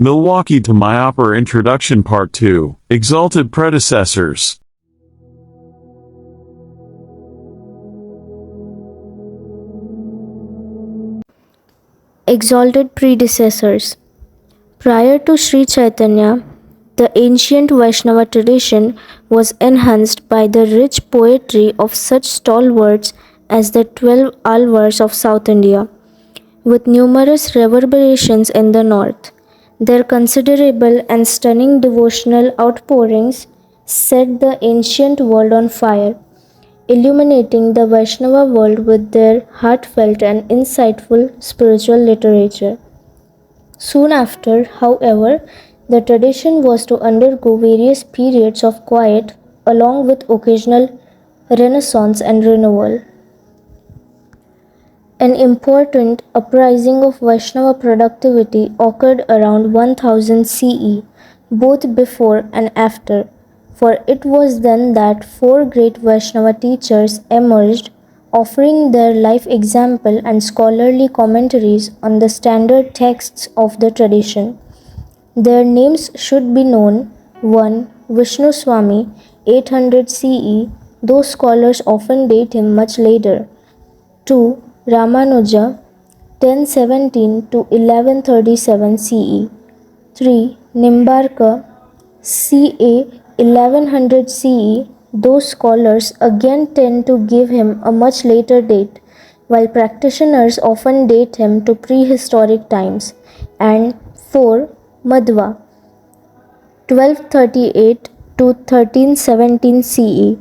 Milwaukee to Mayapur Introduction Part 2, Exalted Predecessors. Exalted predecessors. Prior to Sri Chaitanya, the ancient Vaishnava tradition was enhanced by the rich poetry of such stalwarts as the 12 Alvars of South India, with numerous reverberations in the north. Their considerable and stunning devotional outpourings set the ancient world on fire, illuminating the Vaishnava world with their heartfelt and insightful spiritual literature. Soon after, however, the tradition was to undergo various periods of quiet along with occasional renaissance and renewal. An important uprising of Vaishnava productivity occurred around 1000 CE, both before and after, for it was then that four great Vaishnava teachers emerged, offering their life example and scholarly commentaries on the standard texts of the tradition. Their names should be known: 1. Vishnu Swami, 800 CE, though scholars often date him much later. 2. Ramanuja, 1017 to 1137 CE. 3. Nimbarka, ca. 1100 CE, though scholars again tend to give him a much later date, while practitioners often date him to prehistoric times. And 4. Madhva, 1238 to 1317 CE.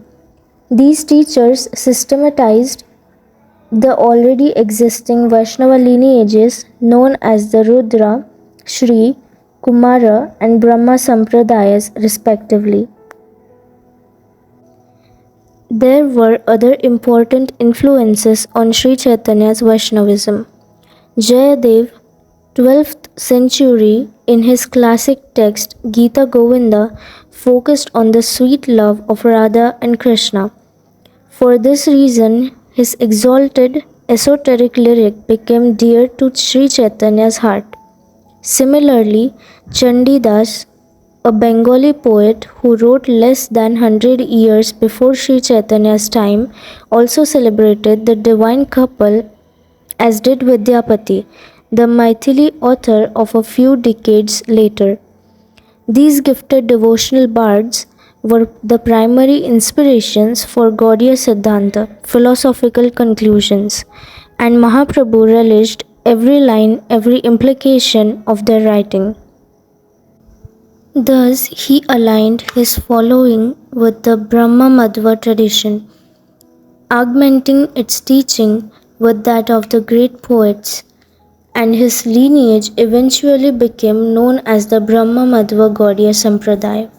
These teachers systematized the already existing Vaishnava lineages known as the Rudra, Shri, Kumara and Brahma Sampradayas respectively. There were other important influences on Sri Chaitanya's Vaishnavism. Jayadev, 12th century, in his classic text Gita Govinda, focused on the sweet love of Radha and Krishna. For this reason, his exalted, esoteric lyric became dear to Sri Chaitanya's heart. Similarly, Chandidas, a Bengali poet who wrote less than 100 years before Sri Chaitanya's time, also celebrated the divine couple, as did Vidyapati, the Maithili author of a few decades later. These gifted devotional bards were the primary inspirations for Gaudiya Siddhanta, philosophical conclusions, and Mahaprabhu relished every line, every implication of their writing. Thus, he aligned his following with the Brahma Madhva tradition, augmenting its teaching with that of the great poets, and his lineage eventually became known as the Brahma Madhva Gaudiya Sampradaya.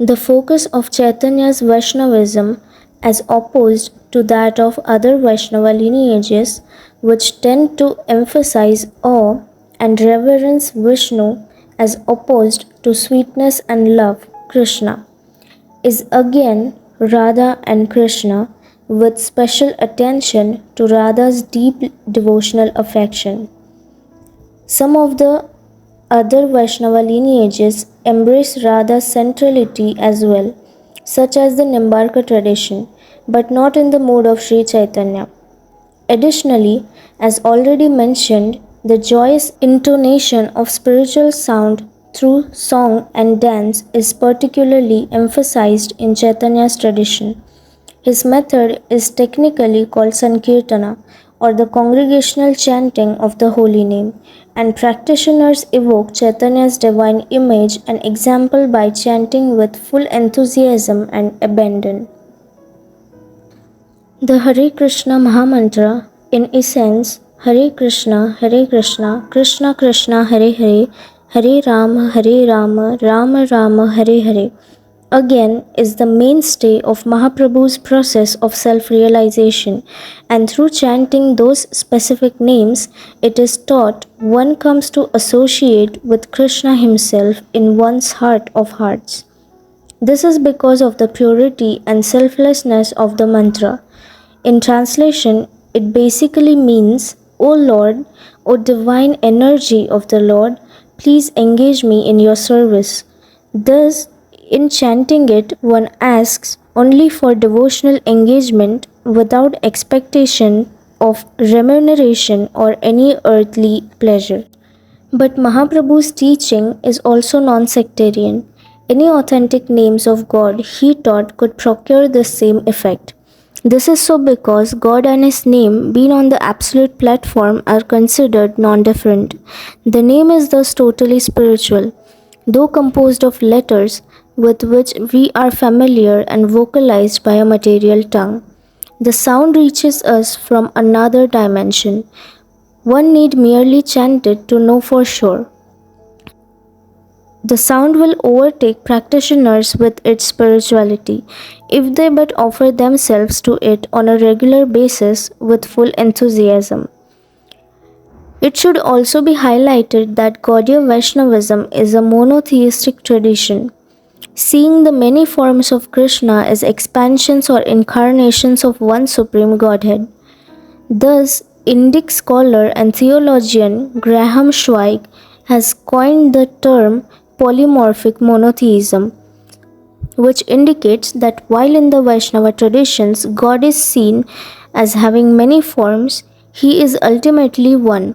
The focus of Chaitanya's Vaishnavism, as opposed to that of other Vaishnava lineages, which tend to emphasize awe and reverence Vishnu as opposed to sweetness and love Krishna, is again Radha and Krishna, with special attention to Radha's deep devotional affection. Some of the other Vaishnava lineages embrace Radha's centrality as well, such as the Nimbarka tradition, but not in the mode of Sri Chaitanya. Additionally, as already mentioned, the joyous intonation of spiritual sound through song and dance is particularly emphasized in Chaitanya's tradition. His method is technically called Sankirtana, or the congregational chanting of the holy name, and practitioners evoke Chaitanya's divine image and example by chanting with full enthusiasm and abandon. The Hare Krishna Mahamantra, in essence, Hare Krishna, Krishna Krishna, Hare Hare, Hare Rama, Rama Rama, Hare Hare, again is the mainstay of Mahaprabhu's process of self-realization, and through chanting those specific names, it is taught one comes to associate with Krishna himself in one's heart of hearts. This is because of the purity and selflessness of the mantra. In translation, it basically means, O Lord, O divine energy of the Lord, please engage me in your service. Thus, in chanting it, one asks only for devotional engagement without expectation of remuneration or any earthly pleasure. But Mahaprabhu's teaching is also non sectarian. Any authentic names of God he taught could procure the same effect. This is so because God and His name, being on the absolute platform, are considered non different. The name is thus totally spiritual, though composed of letters with which we are familiar and vocalized by a material tongue. The sound reaches us from another dimension. One need merely chant it to know for sure. The sound will overtake practitioners with its spirituality if they but offer themselves to it on a regular basis with full enthusiasm. It should also be highlighted that Gaudiya Vaishnavism is a monotheistic tradition, seeing the many forms of Krishna as expansions or incarnations of one supreme Godhead. Thus, Indic scholar and theologian Graham Schweig has coined the term polymorphic monotheism, which indicates that while in the Vaishnava traditions God is seen as having many forms, He is ultimately one,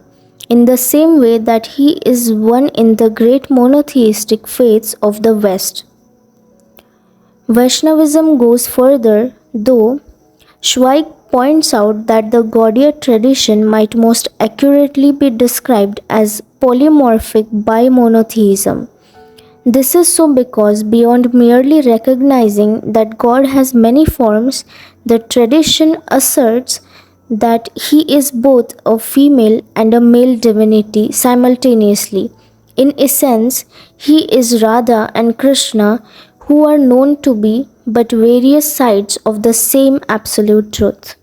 in the same way that He is one in the great monotheistic faiths of the West. Vaishnavism goes further, though Schweig points out that the Gaudiya tradition might most accurately be described as polymorphic bimonotheism. This is so because beyond merely recognizing that God has many forms, the tradition asserts that He is both a female and a male divinity simultaneously. In essence, He is Radha and Krishna, who are known to be but various sides of the same absolute truth.